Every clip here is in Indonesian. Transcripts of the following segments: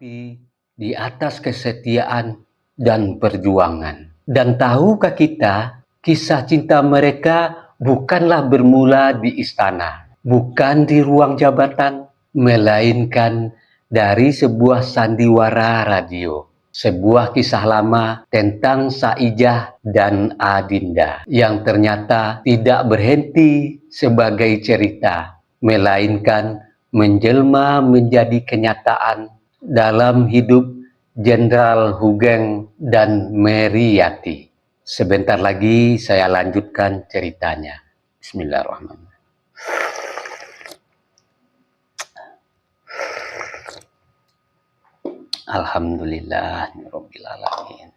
Tapi di atas kesetiaan dan perjuangan. Dan tahukah kita, kisah cinta mereka bukanlah bermula di istana, bukan di ruang jabatan, melainkan dari sebuah sandiwara radio. Sebuah kisah lama tentang Saijah dan Adinda yang ternyata tidak berhenti sebagai cerita, melainkan menjelma menjadi kenyataan dalam hidup Jenderal Hugeng dan Meriati. Sebentar lagi saya lanjutkan ceritanya. Bismillahirrahmanirrahim. Alhamdulillahirabbil alamin.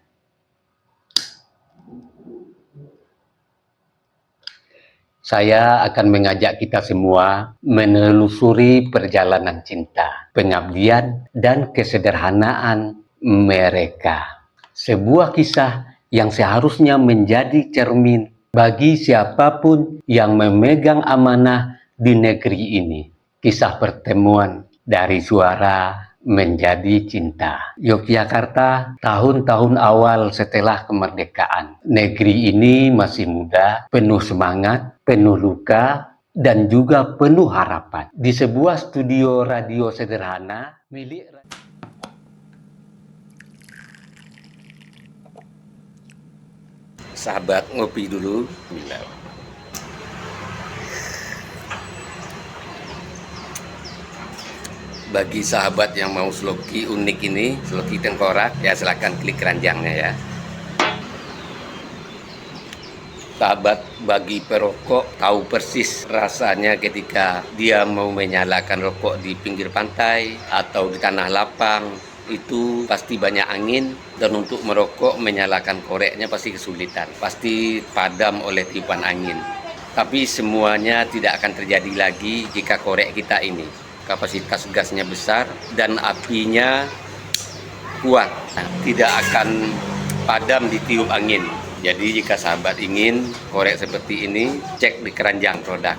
Saya akan mengajak kita semua menelusuri perjalanan cinta, pengabdian, dan kesederhanaan mereka. Sebuah kisah yang seharusnya menjadi cermin bagi siapapun yang memegang amanah di negeri ini. Kisah pertemuan dari suara menjadi cinta. Yogyakarta, tahun-tahun awal setelah kemerdekaan. Negeri ini masih muda, penuh semangat, penuh luka, dan juga penuh harapan. Di sebuah studio radio sederhana milik sahabat ngopi dulu. Bagi sahabat yang mau sloki unik ini, sloki tengkorak, ya silahkan klik keranjangnya ya. Sahabat bagi perokok tahu persis rasanya ketika dia mau menyalakan rokok di pinggir pantai atau di tanah lapang. Itu pasti banyak angin, dan untuk merokok menyalakan koreknya pasti kesulitan, pasti padam oleh tiupan angin. Tapi semuanya tidak akan terjadi lagi jika korek kita ini kapasitas gasnya besar dan apinya kuat, tidak akan padam ditiup angin. Jadi jika sahabat ingin korek seperti ini, cek di keranjang produk.